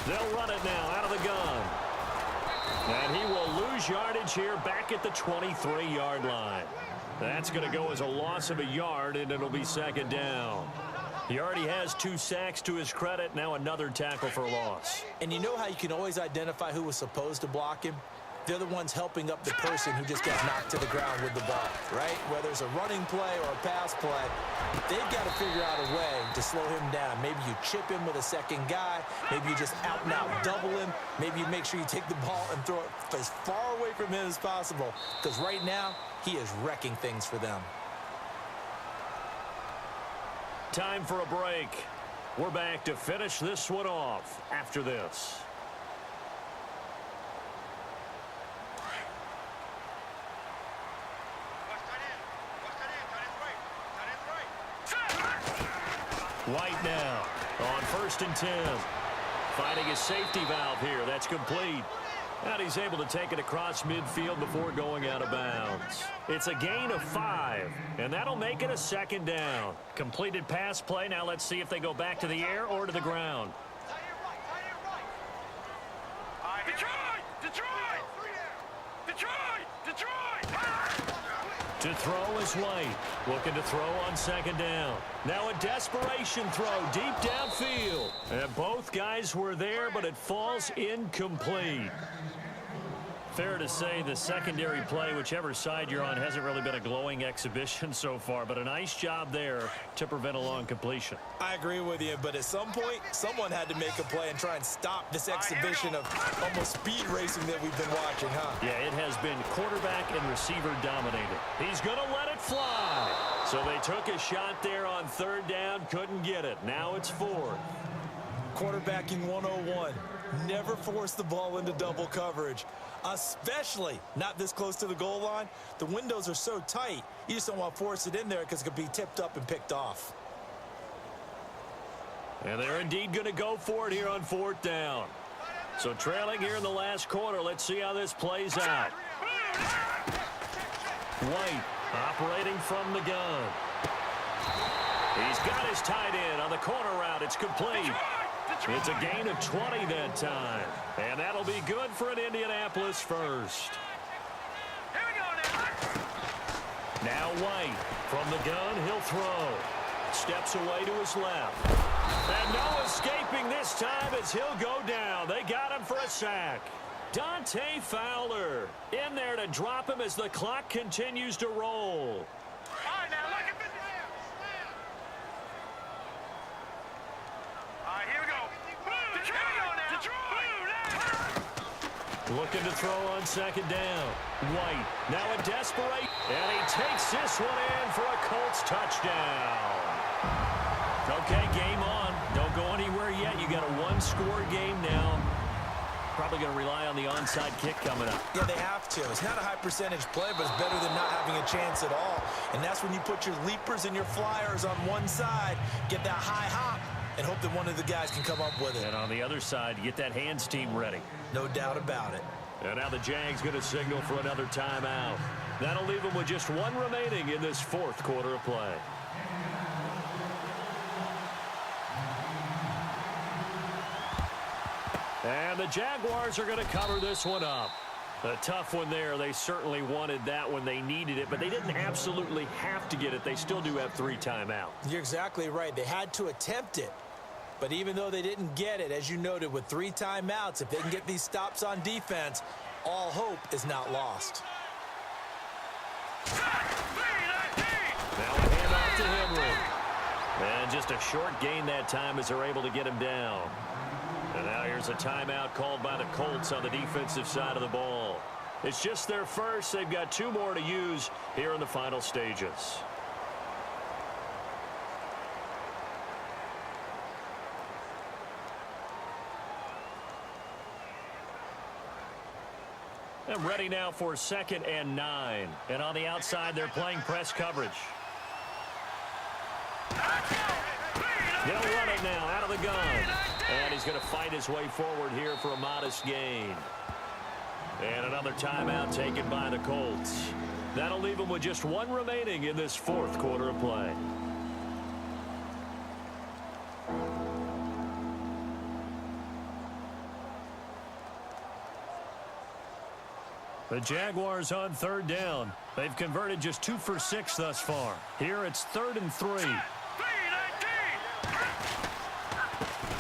They'll run it now out of the gun. And he will lose yardage here back at the 23-yard line. That's going to go as a loss of a yard, and it'll be second down. He already has 2 sacks to his credit. Now another tackle for loss. And you know how you can always identify who was supposed to block him? They're the ones helping up the person who just got knocked to the ground with the ball, right? Whether it's a running play or a pass play, they've got to figure out a way to slow him down. Maybe you chip him with a second guy. Maybe you just out-and-out double him. Maybe you make sure you take the ball and throw it as far away from him as possible, because right now he is wrecking things for them. Time for a break. We're back to finish this one off after this. White now on 1st and 10. Finding his safety valve here. That's complete. And he's able to take it across midfield before going out of bounds. It's a gain of 5, and that'll make it a second down. Completed pass play. Now let's see if they go back to the air or to the ground. To throw is White. Looking to throw on second down. Now a desperation throw deep downfield. And both guys were there, but it falls incomplete. Fair to say the secondary play, whichever side you're on, hasn't really been a glowing exhibition so far, but a nice job there to prevent a long completion. I agree with you, but at some point, someone had to make a play and try and stop this exhibition of almost speed racing that we've been watching, huh? Yeah, it has been quarterback and receiver dominated. He's going to let it fly. So they took a shot there on 3rd down, couldn't get it. Now it's 4th. Quarterbacking 101. Never force the ball into double coverage, especially not this close to the goal line. The windows are so tight, you just don't want to force it in there because it could be tipped up and picked off. And they're indeed going to go for it here on 4th down. So trailing here in the last quarter. Let's see how this plays out. White operating from the gun. He's got his tight end on the corner route. It's complete. It's a gain of 20 that time. And that'll be good for an Indianapolis first. Now White from the gun. He'll throw. Steps away to his left. And no escaping this time as he'll go down. They got him for a sack. Dante Fowler in there to drop him as the clock continues to roll. Looking to throw on second down. White now a desperate. And he takes this one in for a Colts touchdown. Okay, game on. Don't go anywhere yet. You got a one-score game now. Probably going to rely on the onside kick coming up. Yeah, they have to. It's not a high-percentage play, but it's better than not having a chance at all. And that's when you put your leapers and your flyers on one side, get that high hop, and hope that one of the guys can come up with it. And on the other side, get that hands team ready. No doubt about it. And now the Jags going to signal for another timeout. That'll leave them with just one remaining in this fourth quarter of play. And the Jaguars are going to cover this one up. A tough one there. They certainly wanted that when they needed it, but they didn't absolutely have to get it. They still do have 3 timeouts. You're exactly right. They had to attempt it. But even though they didn't get it, as you noted, with 3 timeouts, if they can get these stops on defense, all hope is not lost. Now a handoff to Henry. And just a short gain that time as they're able to get him down. And now here's a timeout called by the Colts on the defensive side of the ball. It's just their first. They've got 2 more to use here in the final stages. And ready now for 2nd and 9. And on the outside, they're playing press coverage. They'll run it now out of the gun. And he's going to fight his way forward here for a modest gain. And another timeout taken by the Colts. That'll leave them with just 1 remaining in this fourth quarter of play. The Jaguars on 3rd down. They've converted just 2 for 6 thus far. Here it's 3rd and 3.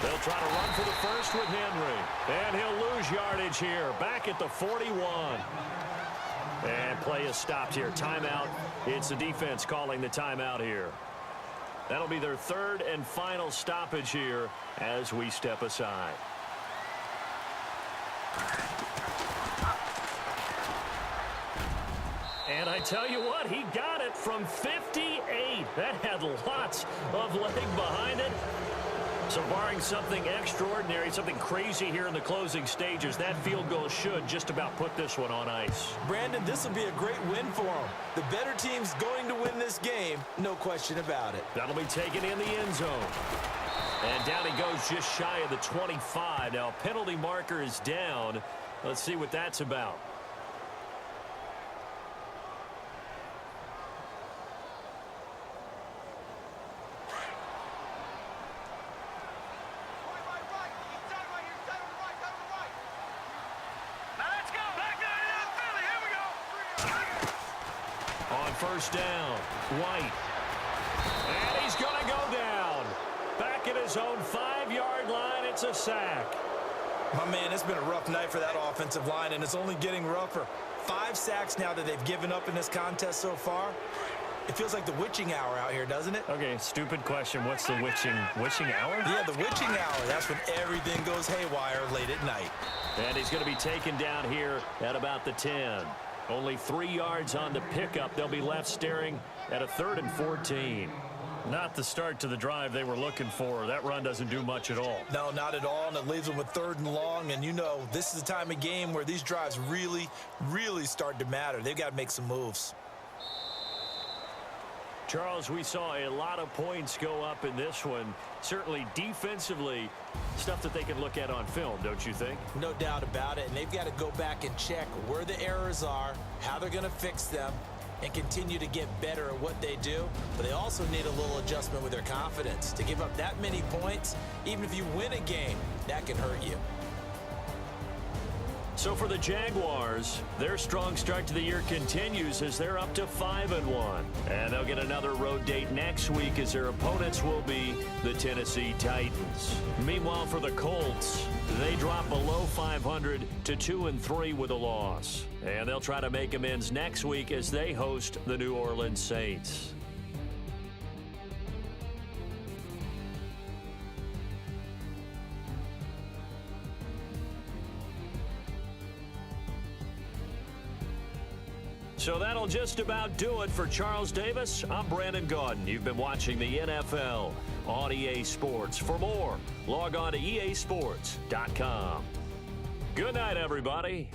They'll try to run for the first with Henry. And he'll lose yardage here. Back at the 41. And play is stopped here. Timeout. It's the defense calling the timeout here. That'll be their 3rd and final stoppage here as we step aside. And I tell you what, he got it from 58. That had lots of leg behind it. So barring something extraordinary, something crazy here in the closing stages, that field goal should just about put this one on ice. Brandon, this will be a great win for them. The better team's going to win this game, no question about it. That'll be taken in the end zone. And down he goes just shy of the 25. Now, penalty marker is down. Let's see what that's about. First down, White. And he's going to go down. Back at his own 5-yard line, it's a sack. My man, it's been a rough night for that offensive line, and it's only getting rougher. 5 sacks now that they've given up in this contest so far. It feels like the witching hour out here, doesn't it? Okay, stupid question. What's the witching hour? Yeah, the witching hour. That's when everything goes haywire late at night. And he's going to be taken down here at about the 10. Only 3 yards on the pickup. They'll be left staring at a 3rd and 14. Not the start to the drive they were looking for. That run doesn't do much at all. No, not at all, and it leaves them with 3rd and long. And you know, this is the time of game where these drives really, really start to matter. They've got to make some moves. Charles, we saw a lot of points go up in this one. Certainly defensively, stuff that they can look at on film, don't you think? No doubt about it. And they've got to go back and check where the errors are, how they're going to fix them, and continue to get better at what they do. But they also need a little adjustment with their confidence. To give up that many points, even if you win a game, that can hurt you. So for the Jaguars, their strong start to the year continues as they're up to 5-1. And they'll get another road date next week as their opponents will be the Tennessee Titans. Meanwhile, for the Colts, they drop below 500 to 2-3 with a loss. And they'll try to make amends next week as they host the New Orleans Saints. So that'll just about do it for Charles Davis. I'm Brandon Gaudin. You've been watching the NFL on EA Sports. For more, log on to easports.com. Good night, everybody.